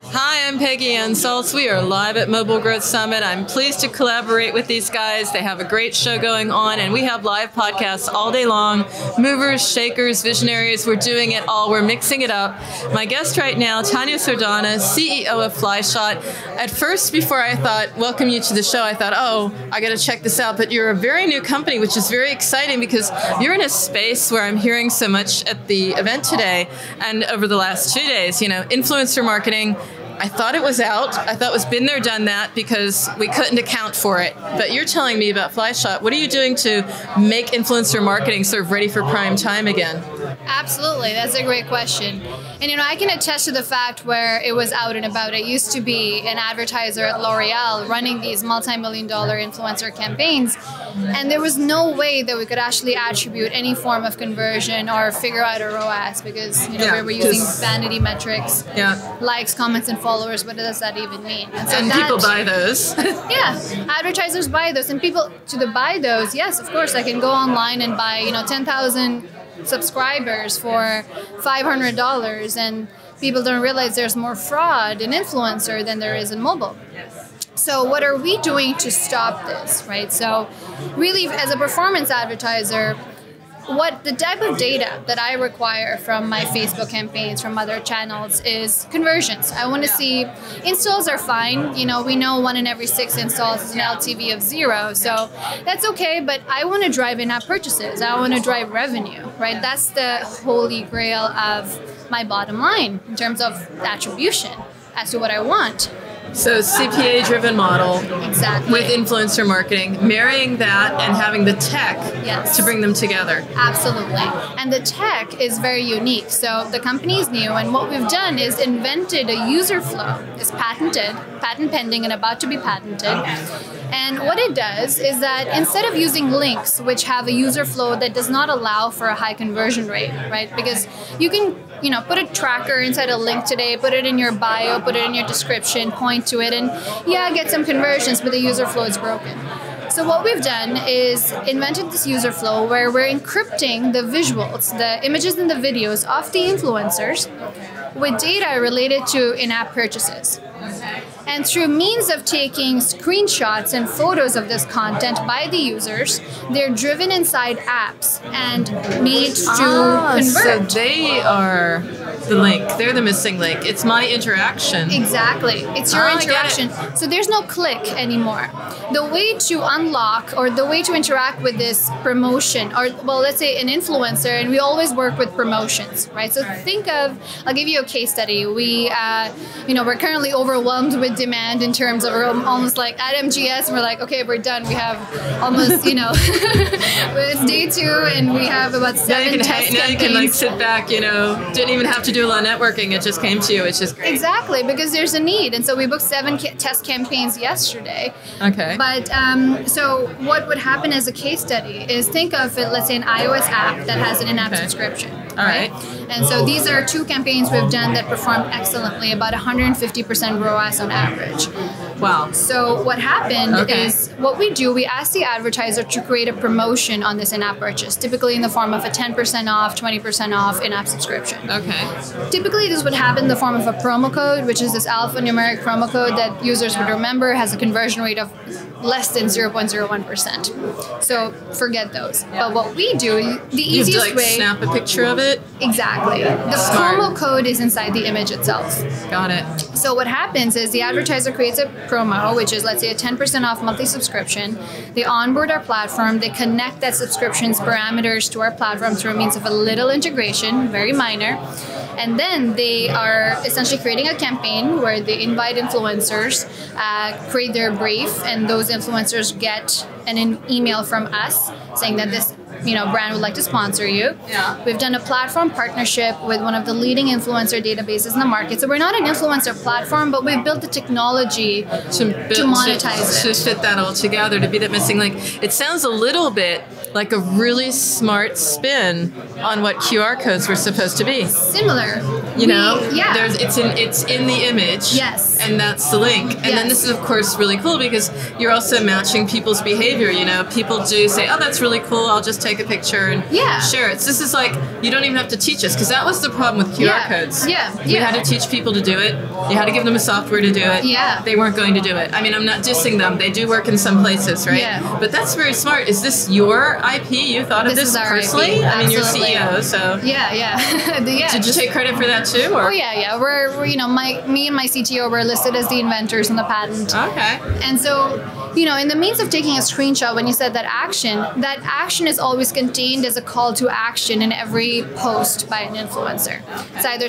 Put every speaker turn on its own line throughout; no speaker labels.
Hi, I'm Peggy and Salz. We are live at Mobile Growth Summit. I'm pleased to collaborate with these guys. They have a great show going on, and we have live podcasts all day long. Movers, shakers, visionaries, we're doing it all. We're mixing it up. My guest right now, Tanya Sardana, CEO of Flyshot. At first, before I thought, welcome you to the show, I thought, oh, I got to check this out. But you're a very new company, which is very exciting because you're in a space where I'm hearing so much at the event today and over the last 2 days, influencer marketing. I thought it was out. I thought it was been there, done that because we couldn't account for it. But you're telling me about Flyshot. What are you doing to make influencer marketing sort of ready for prime time again?
Absolutely. That's a great question. And, I can attest to the fact where it was out and about. I used to be an advertiser at L'Oreal running these multi-million-dollar influencer campaigns. And there was no way that we could actually attribute any form of conversion or figure out a ROAS because, we were using vanity metrics, likes, comments, and followers. What does that even mean?
And, so people buy those.
Yeah, advertisers buy those. And people, to buy those, yes, of course, I can go online and buy, 10,000 subscribers for $500, and people don't realize there's more fraud in influencer than there is in mobile. So what are we doing to stop this, right? So really, as a performance advertiser, what the type of data that I require from my Facebook campaigns, from other channels, is conversions. I want to see installs are fine. We know 1 in every 6 installs is an LTV of 0, so that's okay. But I want to drive in-app purchases. I want to drive revenue, right? That's the holy grail of my bottom line in terms of attribution as to what I want.
So CPA-driven model with influencer marketing, marrying that and having the tech to bring them together.
Absolutely. And the tech is very unique. So the company is new, and what we've done is invented a user flow. It's patented, patent pending, and about to be patented. And what it does is that instead of using links, which have a user flow that does not allow for a high conversion rate, right? Because you can, put a tracker inside a link today, put it in your bio, put it in your description, point to it, and get some conversions, but the user flow is broken. So what we've done is invented this user flow where we're encrypting the visuals, the images and the videos of the influencers with data related to in-app purchases. And through means of taking screenshots and photos of this content by the users, they're driven inside apps and made to convert.
So they are the link. They're the missing link. It's my interaction.
Exactly. It's your interaction. So there's no click anymore. The way to unlock or the way to interact with this promotion, or let's say an influencer, and we always work with promotions, right? So think of, I'll give you a case study. We're currently overwhelmed with demand in terms of, we're almost like at MGS, and we're like, okay, we're done. We have almost, it's day 2, and we have about 7 test campaigns.
Now you can sit back, didn't even have to do a lot of networking. It just came to you, which is great.
Exactly, because there's a need. And so we booked 7 test campaigns yesterday.
Okay.
But so what would happen as a case study is think of it, let's say an iOS app that has an in-app subscription.
All right.
And so these are 2 campaigns we've done that performed excellently, about 150% ROAS on average.
Wow.
So what happened is what we do, we ask the advertiser to create a promotion on this in-app purchase, typically in the form of a 10% off, 20% off in-app subscription.
Okay.
Typically this would happen in the form of a promo code, which is this alphanumeric promo code that users would remember, has a conversion rate of less than 0.01%. So forget those. But what we do, the easiest way...
snap a picture of it?
Exactly. The promo code is inside the image itself.
Got it.
So what happens is the advertiser creates a promo, which is, let's say, a 10% off monthly subscription. They onboard our platform. They connect that subscription's parameters to our platform through a means of a little integration, very minor. And then they are essentially creating a campaign where they invite influencers, create their brief, and those influencers get an email from us saying that this brand would like to sponsor you.
Yeah.
We've done a platform partnership with one of the leading influencer databases in the market. So we're not an influencer platform, but we've built the technology to monetize it.
To fit that all together, to be that missing link. It sounds a little bit like a really smart spin on what QR codes were supposed to be.
Similar.
You know,
yeah.
it's in the image.
Yes.
And that's the link. And then this is, of course, really cool because you're also matching people's behavior. You know, people do say, oh, that's really cool. I'll just take a picture and share it. So this is like, you don't even have to teach us, because that was the problem with QR codes. We had to teach people to do it. You had to give them a software to do it. They weren't going to do it. I mean, I'm not dissing them. They do work in some places, right? But that's very smart. Is this your IP? You thought of this personally? I mean, you're CEO, so. Did you take credit for that too? Or?
Oh yeah. We're you know, me and my CTO were listed as the inventors in the patent.
Okay.
And so, you know, in the means of taking a screenshot, when you said that action is always contained as a call to action in every post by an influencer. It's either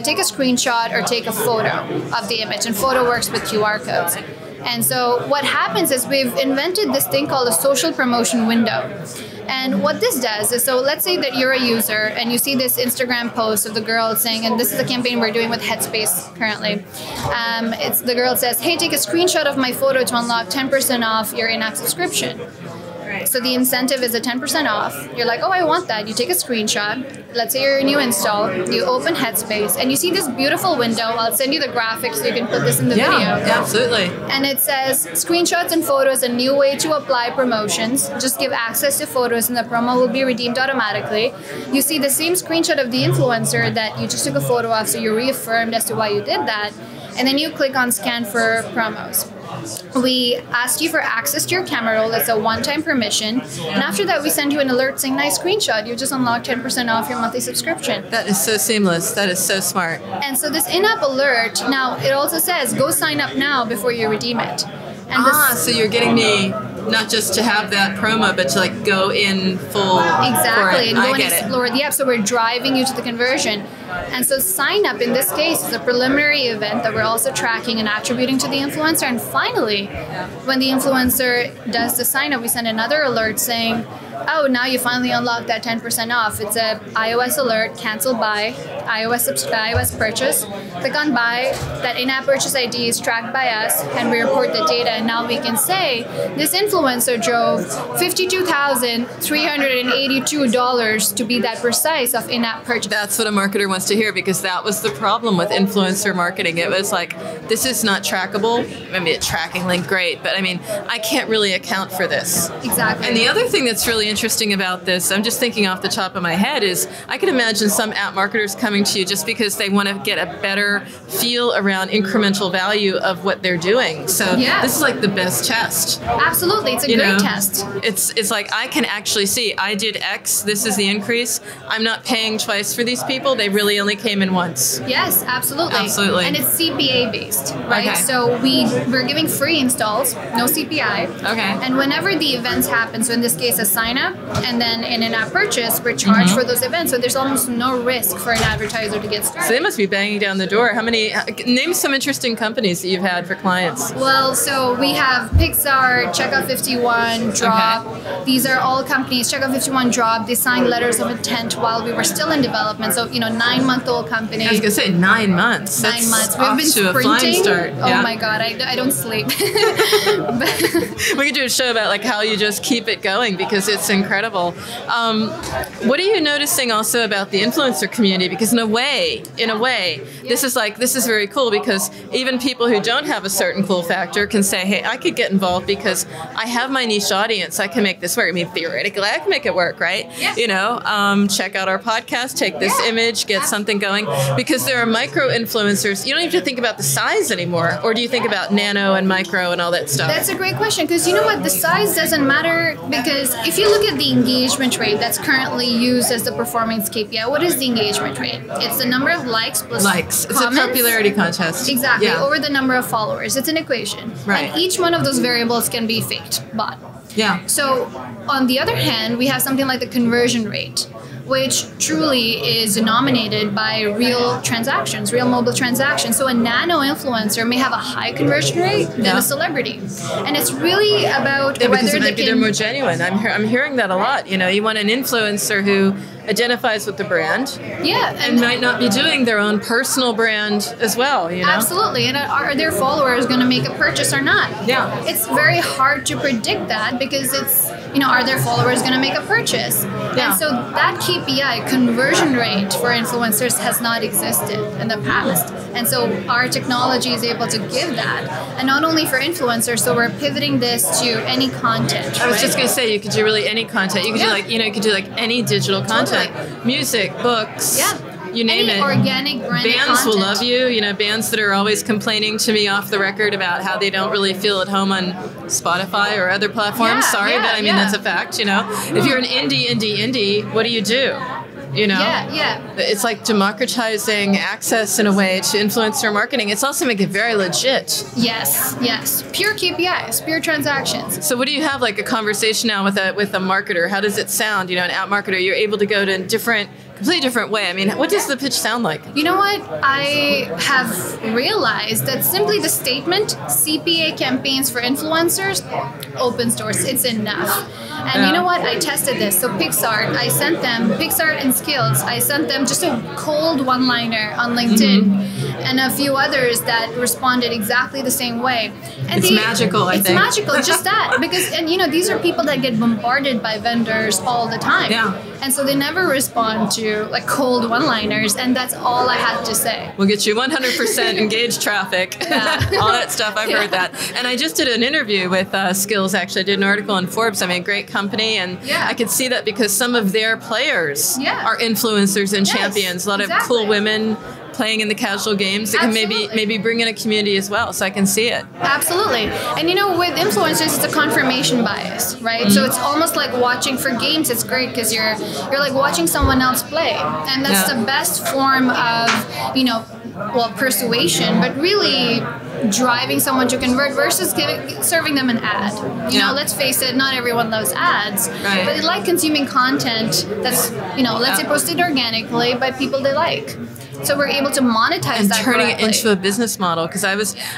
take a screenshot or take a photo of the image, and photo works with QR codes. And so what happens is we've invented this thing called a social promotion window. And what this does is, so let's say that you're a user and you see this Instagram post of the girl saying, and this is a campaign we're doing with Headspace currently. It's the girl says, hey, take a screenshot of my photo to unlock 10% off your in-app subscription. So the incentive is a 10% off. You're like, oh, I want that. You take a screenshot. Let's say you're a new install. You open Headspace and you see this beautiful window. I'll send you the graphics so you can put this in the video.
Yeah, absolutely.
And it says, screenshots and photos, a new way to apply promotions. Just give access to photos and the promo will be redeemed automatically. You see the same screenshot of the influencer that you just took a photo of, so you're reaffirmed as to why you did that. And then you click on scan for promos. We asked you for access to your camera roll. It's a one-time permission. And after that, we send you an alert saying, nice screenshot. You just unlocked 10% off your monthly subscription.
That is so seamless. That is so smart.
And so this in-app alert, now it also says, go sign up now before you redeem it. And
so you're getting me not just to have that promo, but to like go in full.
Exactly, and go and explore the app. So we're driving you to the conversion. And so sign up in this case is a preliminary event that we're also tracking and attributing to the influencer. And finally, when the influencer does the sign up, we send another alert saying, oh, now you finally unlocked that 10% off. It's a iOS alert, cancel buy, iOS purchase. Click on buy, that in-app purchase ID is tracked by us, and we report the data. And now we can say this influencer drove $52,382 to be that precise of in-app purchase.
That's what a marketer wants to hear, because that was the problem with influencer marketing. It was like, this is not trackable. I mean, a tracking link, great, but I mean, I can't really account for this.
Exactly.
And the other thing that's really interesting about this, I'm just thinking off the top of my head, is I can imagine some app marketers coming to you just because they want to get a better feel around incremental value of what they're doing. So this is like the best test.
Absolutely, it's a great test.
It's like, I can actually see, I did X, this is the increase. I'm not paying twice for these people. They really only came in once.
Yes, absolutely.
Absolutely.
And it's CPA based, right? Okay. So we're giving free installs, no CPI.
Okay.
And whenever the events happen, so in this case a sign up and then in an app purchase, we're charged for those events. So there's almost no risk for an advertiser to get started.
So they must be banging down the door. How many, name some interesting companies that you've had for clients.
Well, so we have Pixar, Checkout 51, Drop. Okay. These are all companies. Checkout 51, Drop. They signed letters of intent while we were still in development. So, 9-month-old company.
I was going to say 9 months.
9 months.
We've been sprinting. A flying start.
Oh my God, I don't sleep.
We could do a show about like how you just keep it going, because it's incredible. What are you noticing also about the influencer community? Because in a way, this is very cool, because even people who don't have a certain cool factor can say, hey, I could get involved because I have my niche audience. I can make this work. I mean, theoretically, I can make it work, right? Yeah. Check out our podcast, take this image, get something going, because there are micro influencers. You don't have to think about the size anymore, or do you think about nano and micro and all that stuff?
That's a great question, because you know what? The size doesn't matter, because if you look at the engagement rate that's currently used as the performance KPI, what is the engagement rate? It's the number of likes plus comments.
It's a popularity contest.
Exactly, over the number of followers. It's an equation.
Right.
And each one of those variables can be faked, bot.
Yeah.
So on the other hand, we have something like the conversion rate, which truly is denominated by real transactions, real mobile transactions. So a nano influencer may have a high conversion rate than a celebrity. And it's really about whether
they're more genuine. I'm hearing that a lot. You want an influencer who identifies with the brand.
Yeah.
And might not be doing their own personal brand as well,
Absolutely. And are their followers going to make a purchase or not?
Yeah.
It's very hard to predict that, because it's, are their followers going to make a purchase?
Yeah.
And so that KPI, conversion rate for influencers, has not existed in the past. And so our technology is able to give that. And not only for influencers, so we're pivoting this to any content.
I was just going to say, you could do really any content. You could do like, you could do like any digital content, music, books.
Yeah.
You name
any
it.
Organic branded
bands
content.
will love you. Bands that are always complaining to me off the record about how they don't really feel at home on Spotify or other platforms. Sorry, but I mean that's a fact. If you're an indie, what do?
Yeah.
It's like democratizing access in a way to influencer marketing. It's also making it very legit.
Yes. Pure KPIs, pure transactions.
So what do you have, like a conversation now with a marketer? How does it sound? An app marketer, you're able to go to completely different way. I mean, what does the pitch sound like?
You know what? I have realized that simply the statement, CPA campaigns for influencers, open source, it's enough. And you know what? I tested this. So Pixar and Skills, I sent them just a cold one-liner on LinkedIn and a few others that responded exactly the same way. And
it's magical, I think.
It's magical, just that. Because, these are people that get bombarded by vendors all the time.
Yeah.
And so they never respond to like cold one-liners, and that's all I had to say.
We'll get you 100% engaged traffic, all that stuff. I've heard that. And I just did an interview with Skills, actually. I did an article in Forbes. I mean, a great company, and I could see that because some of their players are influencers and champions. A lot of cool women playing in the casual games that can maybe bring in a community as well. So I can see it.
Absolutely. And with influencers, it's a confirmation bias, right? So it's almost like watching for games. It's great because you're like watching someone else play, and that's the best form of persuasion, but really driving someone to convert versus serving them an ad. Let's face it, not everyone loves ads, but they like consuming content that's let's say posted organically by people they like. So we're able to monetize
and
that
turning
correctly.
it into a business model. Because I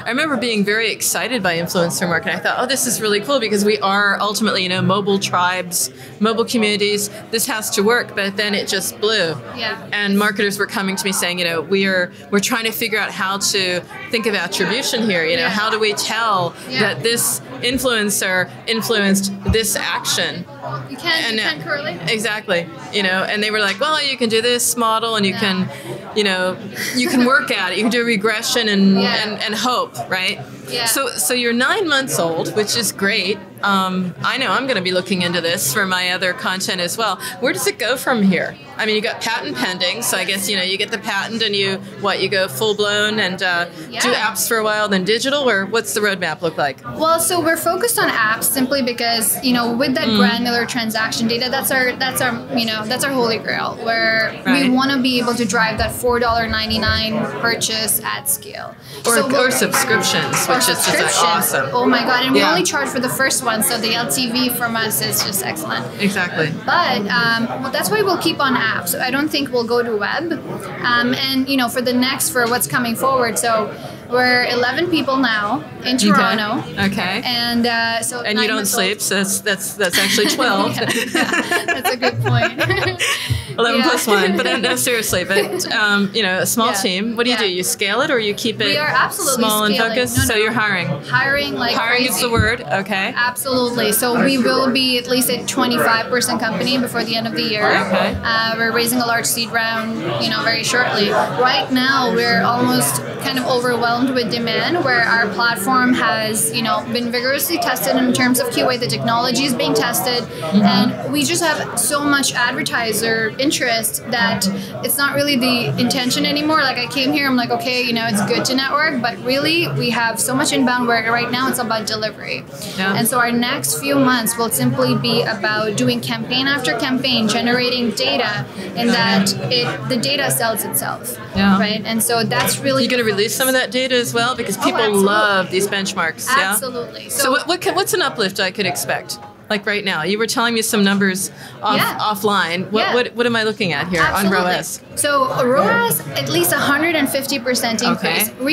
remember being very excited by influencer marketing. I thought, this is really cool because we are ultimately, mobile tribes, mobile communities. This has to work. But then it just blew.
Yeah.
And marketers were coming to me saying, we're trying to figure out how to think of attribution here. How do we tell that this influencer influenced this action?
You can't correlate it.
Exactly. And they were like, well, you can do this model, and you can, you can work at it. You can do regression and hope, right?
Yeah.
So you're 9 months old, which is great. I know I'm going to be looking into this for my other content as well. Where does it go from here? I mean, you got patent pending, so I guess, you get the patent and you go full blown and do apps for a while, then digital, or what's the roadmap look like?
Well, so we're focused on apps simply because, with that granular transaction data, that's our holy grail, where we want to be able to drive that $4.99 purchase at scale.
Or subscriptions, which is just like awesome.
Oh my God. And we only charge for the first one, so the LTV from us is just excellent.
Exactly.
But that's why we'll keep on apps. So I don't think we'll go to web. For what's coming forward. So we're 11 people now in Toronto.
Okay.
And
you don't sleep, so that's actually 12.
That's a good point.
11 plus 1, but no, seriously, but a small team. What do you do? You scale it, or you keep it
we are absolutely
small and
scaling.
focused?
No.
So you're hiring.
Hiring
crazy. Is the word. Okay.
Absolutely. So we will be at least a 25% company before the end of the year.
Okay.
We're raising a large seed round, very shortly. Right now, we're almost kind of overwhelmed with demand, where our platform has, been vigorously tested in terms of QA. The technology is being tested, and we just have so much advertiser interest that it's not really the intention anymore. Like I came here, I'm like, okay, it's good to network, but really we have so much inbound where right now it's about delivery. Yeah. And so our next few months will simply be about doing campaign after campaign, generating data, and that the data sells itself. Yeah. Right. And so that's really.
You're going to release some of that data as well, because people love these benchmarks.
Absolutely.
Yeah? So what's an uplift I could expect? Like right now, you were telling me some numbers offline. What am I looking at here on ROAS?
So ROAS, at least 150% increase.
Okay.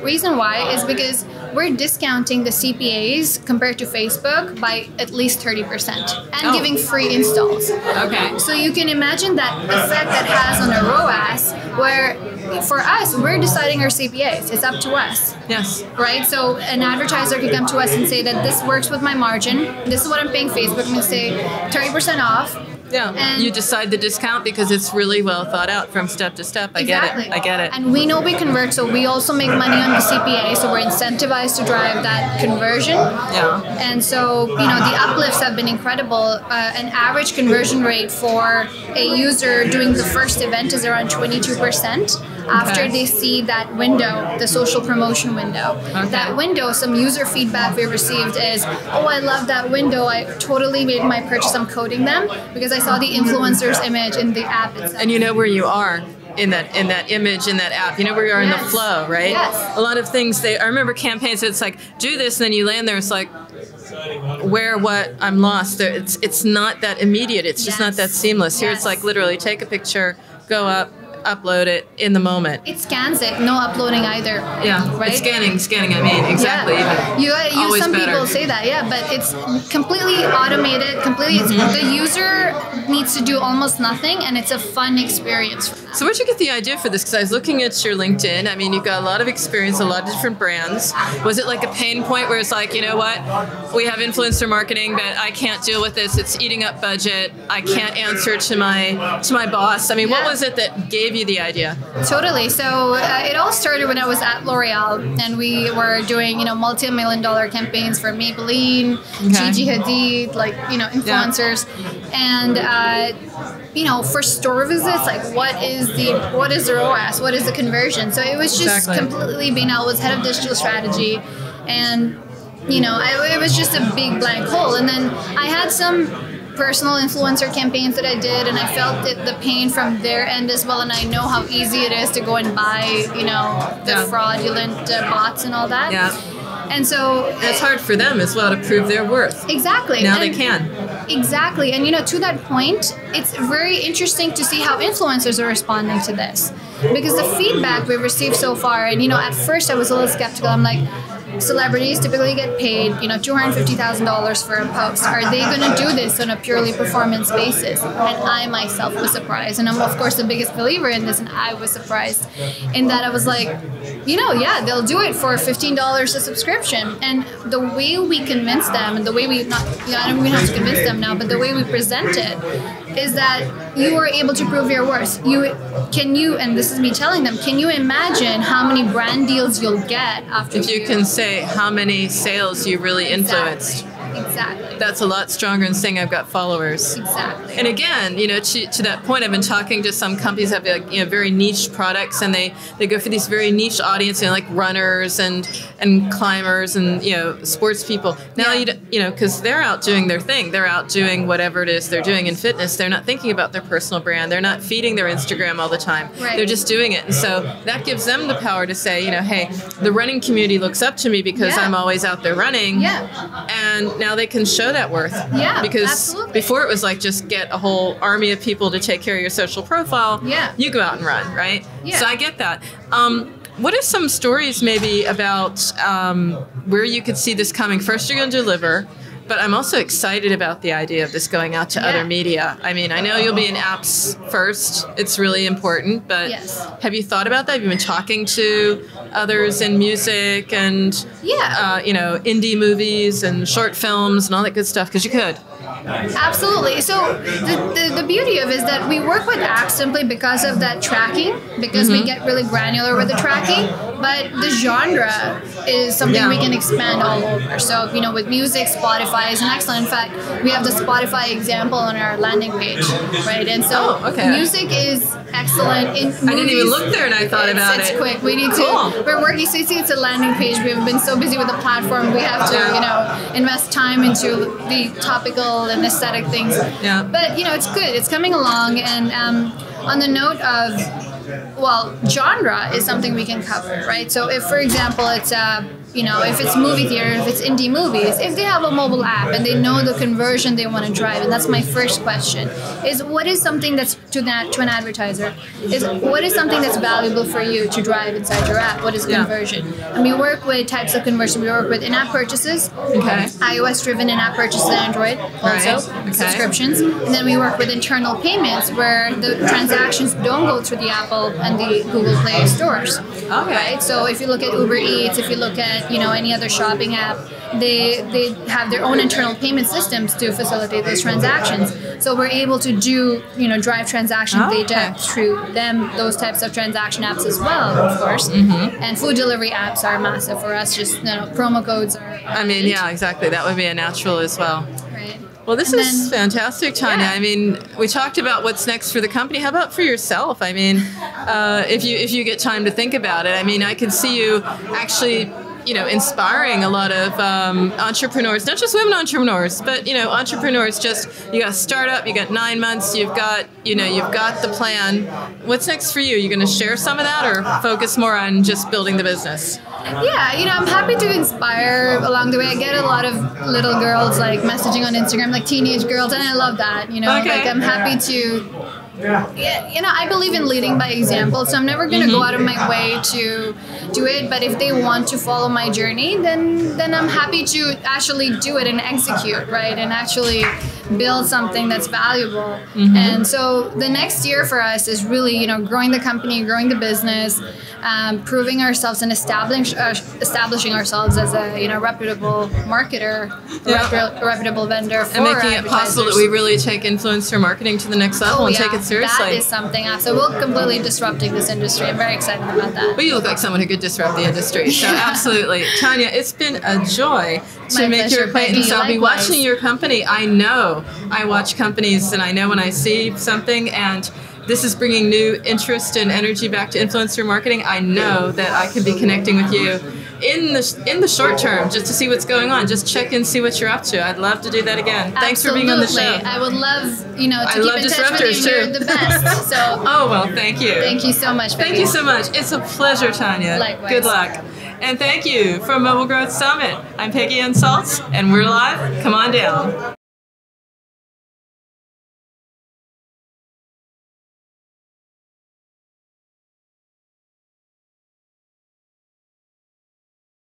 Reason why is because we're discounting the CPAs compared to Facebook by at least 30% and giving free installs.
Okay.
So you can imagine that effect that has on a ROAS, where for us, we're deciding our CPAs. It's up to us.
Yes.
Right? So an advertiser can come to us and say that this works with my margin. This is what I'm paying Facebook. I'm going to say 30% off.
Yeah,
And
you decide the discount because it's really well thought out from step to step. I get it. I get it.
And we know we convert, so we also make money on the CPA, so we're incentivized to drive that conversion.
Yeah.
And so, you know, the uplifts have been incredible. An average conversion rate for a user doing the first event is around 22%. After they see that window, the social promotion window. That window, some user feedback we received is, oh, I love that window. I totally made my purchase. I'm coding them because I saw the influencer's image in the app itself.
And you know where you are in that image, in that app. You know where you are in the flow, right?
Yes.
A lot of things, I remember campaigns, it's like, do this, and then you land there, it's like, where, what, I'm lost. It's not that immediate. It's just not that seamless. Here it's like literally take a picture, go up, upload it in the moment.
It scans it, no uploading either.
Yeah,
right?
It's scanning, I mean, exactly.
Yeah.
Always
Some
better.
people say that, yeah, but it's completely automated, the user needs to do almost nothing, and it's a fun experience for them.
So where'd you get the idea for this? Because I was looking at your LinkedIn. I mean, you've got a lot of experience, a lot of different brands. Was it like a pain point where it's like, you know what, we have influencer marketing, but I can't deal with this. It's eating up budget. I can't answer to my boss. I mean, what was it that gave you the idea?
Totally. So it all started when I was at L'Oreal, and we were doing, you know, multi-million-dollar campaigns for Maybelline, Gigi Hadid, like, you know, influencers, and you know, for store visits, like what is the ROAS, what is the conversion? So it was just completely being, I was head of digital strategy, and you know, it was just a big blank hole. And then I had some personal influencer campaigns that I did, and I felt the pain from their end as well, and I know how easy it is to go and buy, you know, the fraudulent bots and all that.
Yeah.
And so
it's hard for them as well to prove their worth.
Exactly.
Now they can.
Exactly. And you know, to that point, it's very interesting to see how influencers are responding to this. Because the feedback we've received so far, and you know, at first I was a little skeptical. I'm like, celebrities typically get paid, you know, $250,000 for a post. Are they going to do this on a purely performance basis? And I myself was surprised. And I'm, of course, the biggest believer in this, and I was surprised in that I was like, you know, yeah, they'll do it for $15 a subscription. And the way we convince them, and the way we, not, you know, I don't even have to convince them now, but the way we present it is that you are able to prove your worth. And this is me telling them, can you imagine how many brand deals you'll get after
you can say how many sales you really influenced?
Exactly.
That's a lot stronger than saying I've got followers.
Exactly.
And again, you know, to that point, I've been talking to some companies that have, like, you know, very niche products, and they go for these very niche audience, you know, like runners and climbers and, you know, sports people. Now, you know, because they're out doing their thing. They're out doing whatever it is they're doing in fitness. They're not thinking about their personal brand. They're not feeding their Instagram all the time.
Right.
They're just doing it. And so that gives them the power to say, you know, hey, the running community looks up to me because I'm always out there running.
Yeah.
And now they can show that worth.
Yeah,
because
absolutely.
before it was like just get a whole army of people to take care of your social profile.
Yeah.
You go out and run, right?
Yeah.
So I get that. What are some stories maybe about where you could see this coming? First, you're going to deliver. But I'm also excited about the idea of this going out to other media. I mean, I know you'll be in apps first. It's really important. But have you thought about that? Have you been talking to others in music and, you know, indie movies and short films and all that good stuff? Because you could.
Absolutely. So the beauty of it is that we work with apps simply because of that tracking, because we get really granular with the tracking, but the genre is something we can expand all over. So, you know, with music, Spotify is an excellent. In fact, we have the Spotify example on our landing page, right? And so music is excellent. In movies,
I didn't even look there and I thought about it.
It's quick. We need to, we're working, so you see it's a landing page. We've been so busy with the platform, we have to, you know, invest time into the topical and aesthetic things. Yeah. But, you know, it's good. It's coming along. And on the note of, well, genre is something we can cover, right? So if, for example, it's you know, if it's movie theater, if it's indie movies, if they have a mobile app and they know the conversion they want to drive, and that's my first question, is what is something that's to an advertiser, is what is something that's valuable for you to drive inside your app? What is conversion? And we work with types of conversion. We work with in-app purchases, iOS-driven in-app purchases and Android, also subscriptions, and then we work with internal payments where the transactions don't go through the Apple and the Google Play stores. Right? So if you look at Uber Eats, if you look at, you know, any other shopping app, they have their own internal payment systems to facilitate those transactions. So we're able to do, drive transaction data through them, those types of transaction apps as well, of course. And food delivery apps are massive for us. Just promo codes are.
I mean, yeah, exactly. That would be a natural as well.
Right.
Well, this is fantastic, Tanya.
Yeah.
I mean, we talked about what's next for the company. How about for yourself? I mean, if you get time to think about it, I mean, I can see you actually, inspiring a lot of entrepreneurs, not just women entrepreneurs, but entrepreneurs. Just you got a startup, you got 9 months, you've got the plan. What's next for you? You going to share some of that, or focus more on just building the business?
Yeah, I'm happy to inspire along the way. I get a lot of little girls like messaging on Instagram, like teenage girls, and I love that. Like I'm happy to. I believe in leading by example, so I'm never going to go out of my way to do it. But if they want to follow my journey, then I'm happy to actually do it and execute, right? And actually build something that's valuable. And so the next year for us is really, growing the company, growing the business, proving ourselves and establishing ourselves as a reputable marketer, reputable vendor for
and making it possible that we really take influencer marketing to the next level and take it seriously.
That is something. So we're completely disrupting this industry. I'm very excited about that.
Well, you look like someone who could disrupt the industry. So absolutely. Tanya, it's been a joy to make your acquaintance. I'll be watching your company. I know I watch companies, and I know when I see something and this is bringing new interest and energy back to influencer marketing, I know that I could be connecting with you in the short term, just to see what's going on. Just check in, see what you're up to. I'd love to do that again. Thanks for being on the show.
I would love, to keep in touch with you. You're the best. So.
Oh, well, thank you.
Thank you so much.
Thank you so much. It's a pleasure, Tanya.
Likewise.
Good luck. And thank you from Mobile Growth Summit. I'm Peggy and Salz, and we're live. Come on down.